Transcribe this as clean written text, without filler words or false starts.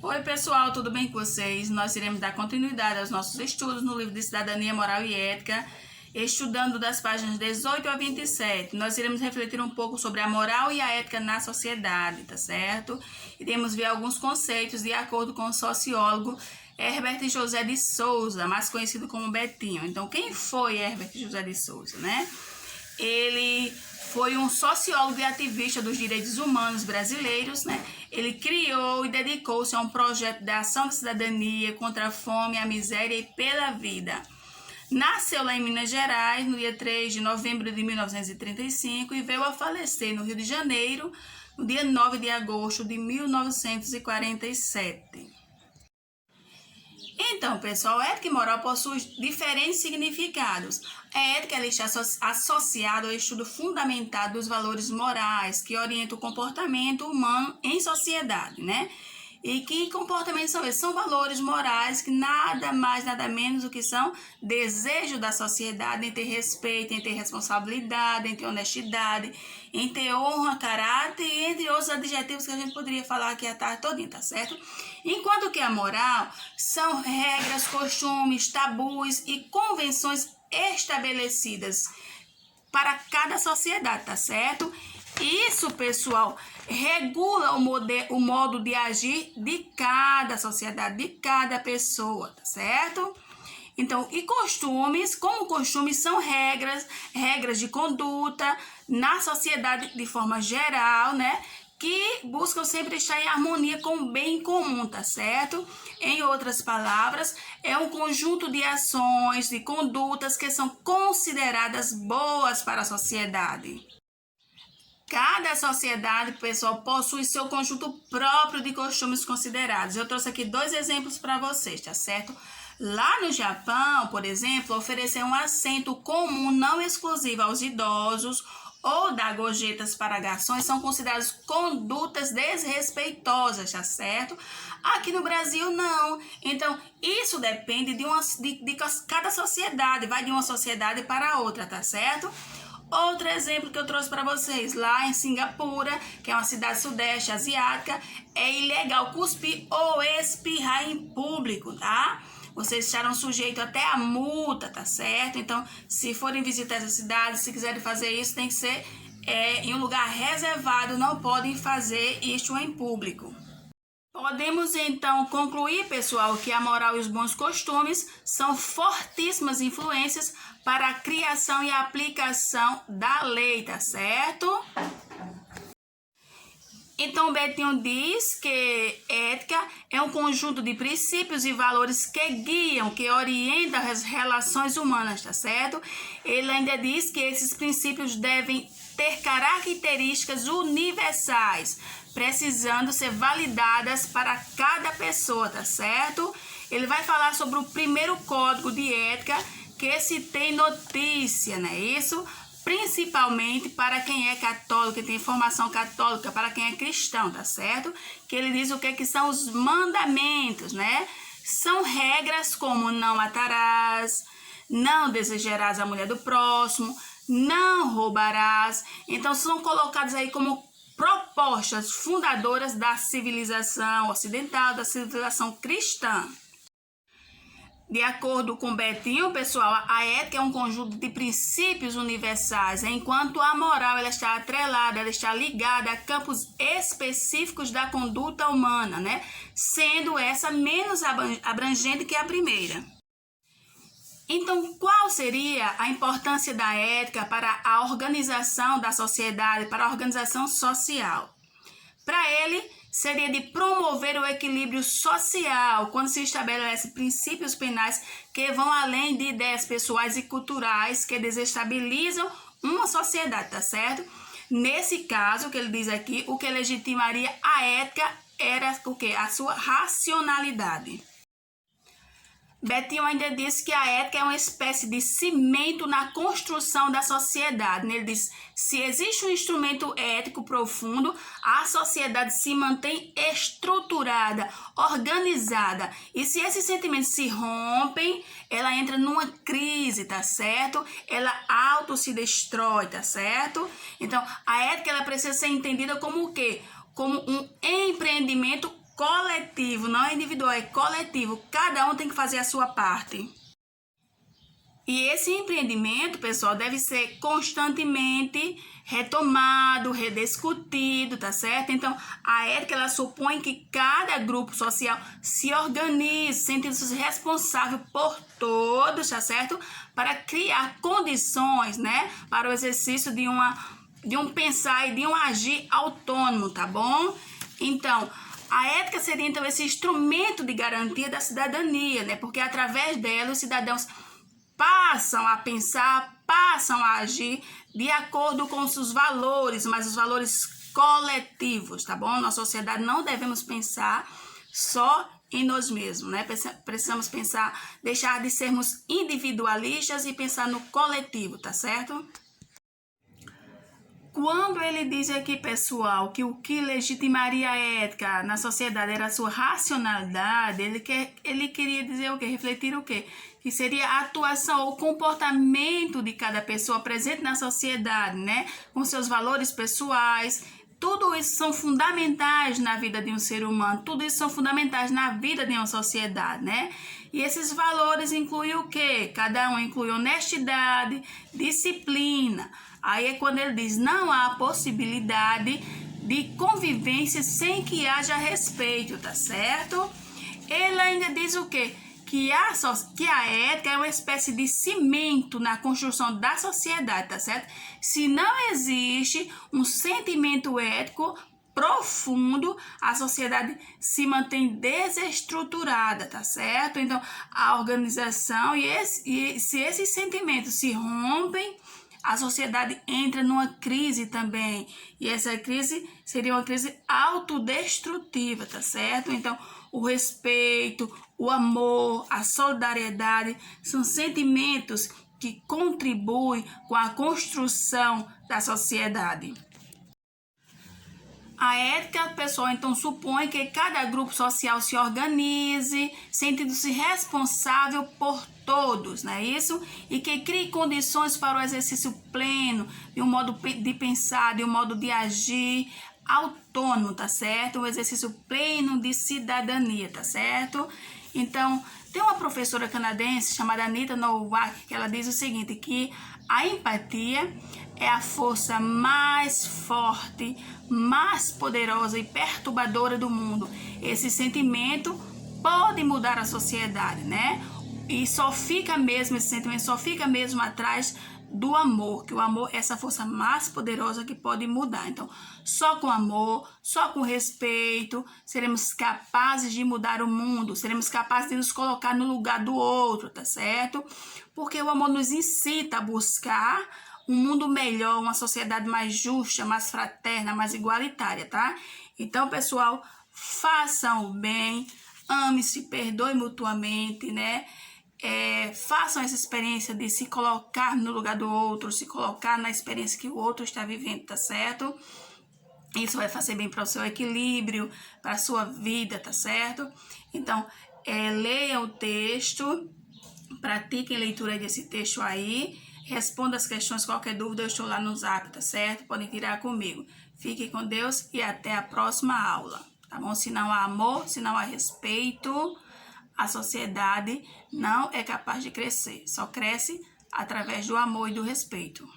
Oi pessoal, tudo bem com vocês? Nós iremos dar continuidade aos nossos estudos no livro de Cidadania, Moral e Ética, estudando das páginas 18 a 27. Nós iremos refletir um pouco sobre a moral e a ética na sociedade, tá certo? Iremos ver alguns conceitos de acordo com o sociólogo Herbert José de Souza, mais conhecido como Betinho. Então, quem foi Herbert José de Souza, né? Ele foi um sociólogo e ativista dos direitos humanos brasileiros, né? Ele criou e dedicou-se a um projeto de ação da cidadania contra a fome, a miséria e pela vida. Nasceu lá em Minas Gerais, no dia 3 de novembro de 1935 e veio a falecer no Rio de Janeiro, no dia 9 de agosto de 1947. Então, pessoal, ética e moral possuem diferentes significados. A ética ela está associada ao estudo fundamentado dos valores morais que orientam o comportamento humano em sociedade, né? E que comportamentos são esses? São valores morais que nada mais, nada menos do que são desejo da sociedade em ter respeito, em ter responsabilidade, em ter honestidade, em ter honra, caráter e entre outros adjetivos que a gente poderia falar aqui a tarde todinha, tá certo? Enquanto que a moral são regras, costumes, tabus e convenções estabelecidas para cada sociedade, tá certo? Isso, pessoal, regula o modo de agir de cada sociedade, de cada pessoa, tá certo? Então, e costumes, como costumes são regras de conduta na sociedade de forma geral, né? Que buscam sempre estar em harmonia com o bem comum, tá certo? Em outras palavras, é um conjunto de ações, de condutas que são consideradas boas para a sociedade. Cada sociedade, pessoal, possui seu conjunto próprio de costumes considerados. Eu trouxe aqui 2 exemplos para vocês, tá certo? Lá no Japão, por exemplo, oferecer um assento comum não exclusivo aos idosos ou dar gorjetas para garçons são consideradas condutas desrespeitosas, tá certo? Aqui no Brasil, não. Então, isso depende de cada sociedade, vai de uma sociedade para outra, tá certo? Outro exemplo que eu trouxe para vocês, lá em Singapura, que é uma cidade sudeste asiática, é ilegal cuspir ou espirrar em público, tá? Vocês estarão sujeitos até a multa, tá certo? Então, se forem visitar essa cidade, se quiserem fazer isso, tem que ser em um lugar reservado, não podem fazer isso em público. Podemos então concluir, pessoal, que a moral e os bons costumes são fortíssimas influências para a criação e a aplicação da lei, tá certo? Então, Betinho diz que ética é um conjunto de princípios e valores que guiam, que orientam as relações humanas, tá certo? Ele ainda diz que esses princípios devem ter características universais, precisando ser validadas para cada pessoa, tá certo? Ele vai falar sobre o primeiro código de ética que se tem notícia, né? Isso principalmente para quem é católico, que tem formação católica, para quem é cristão, tá certo? Que ele diz o que são os mandamentos, né? São regras como não matarás, não desejarás a mulher do próximo, não roubarás. Então, são colocados aí como propostas fundadoras da civilização ocidental, da civilização cristã. De acordo com Betinho, pessoal, a ética é um conjunto de princípios universais, enquanto a moral ela está atrelada, ela está ligada a campos específicos da conduta humana, né? Sendo essa menos abrangente que a primeira. Então, qual seria a importância da ética para a organização da sociedade, para a organização social? Para ele, seria de promover o equilíbrio social, quando se estabelece princípios penais que vão além de ideias pessoais e culturais que desestabilizam uma sociedade, tá certo? Nesse caso, que ele diz aqui, o que legitimaria a ética era o quê? A sua racionalidade. Betinho ainda disse que a ética é uma espécie de cimento na construção da sociedade. Ele diz, se existe um instrumento ético profundo, a sociedade se mantém estruturada, organizada. E se esses sentimentos se rompem, ela entra numa crise, tá certo? Ela auto se destrói, tá certo? Então, a ética ela precisa ser entendida como o quê? Como um empreendimento coletivo, não é individual, é coletivo. Cada um tem que fazer a sua parte. E esse empreendimento, pessoal, deve ser constantemente retomado, rediscutido, tá certo? Então, a ética, ela supõe que cada grupo social se organize, sentindo-se responsável por todos, tá certo? Para criar condições, né, para o exercício de um pensar e de um agir autônomo, tá bom? Então, a ética seria, então, esse instrumento de garantia da cidadania, né? Porque através dela os cidadãos passam a pensar, passam a agir de acordo com os seus valores, mas os valores coletivos, tá bom? Na sociedade não devemos pensar só em nós mesmos, né? Precisamos pensar, deixar de sermos individualistas e pensar no coletivo, tá certo? Quando ele diz aqui, pessoal, que o que legitimaria a ética na sociedade era a sua racionalidade, ele queria dizer o quê? Refletir o quê? Que seria a atuação ou comportamento de cada pessoa presente na sociedade, né? Com seus valores pessoais. Tudo isso são fundamentais na vida de um ser humano, tudo isso são fundamentais na vida de uma sociedade, né? E esses valores incluem o quê? Cada um inclui honestidade, disciplina. Aí é quando ele diz, não há possibilidade de convivência sem que haja respeito, tá certo? Ele ainda diz o quê? Que a ética é uma espécie de cimento na construção da sociedade, tá certo? Se não existe um sentimento ético profundo, a sociedade se mantém desestruturada, tá certo? Então, a organização se esses sentimentos se rompem, a sociedade entra numa crise também. E essa crise seria uma crise autodestrutiva, tá certo? Então, o respeito, o amor, a solidariedade são sentimentos que contribuem com a construção da sociedade. A ética, pessoal, então supõe que cada grupo social se organize, sentindo-se responsável por todos, não é isso? E que crie condições para o exercício pleno de um modo de pensar, de um modo de agir autônomo, tá certo? Um exercício pleno de cidadania, tá certo? Então, tem uma professora canadense chamada Anita Nowak, que ela diz o seguinte, que a empatia é a força mais forte, mais poderosa e perturbadora do mundo. Esse sentimento pode mudar a sociedade, né? E só fica mesmo, esse sentimento só fica mesmo atrás do amor, que o amor é essa força mais poderosa que pode mudar. Então, só com amor, só com respeito, seremos capazes de mudar o mundo, seremos capazes de nos colocar no lugar do outro, tá certo? Porque o amor nos incita a buscar um mundo melhor, uma sociedade mais justa, mais fraterna, mais igualitária, tá? Então, pessoal, façam o bem, ame-se, perdoe mutuamente, né? Façam essa experiência de se colocar no lugar do outro, se colocar na experiência que o outro está vivendo, tá certo? Isso vai fazer bem para o seu equilíbrio, para a sua vida, tá certo? Então, leia o texto, pratiquem a leitura desse texto aí, responda as questões, qualquer dúvida eu estou lá no Zap, tá certo? Podem tirar comigo. Fiquem com Deus e até a próxima aula, tá bom? Se não há amor, se não há respeito, a sociedade não é capaz de crescer, só cresce através do amor e do respeito.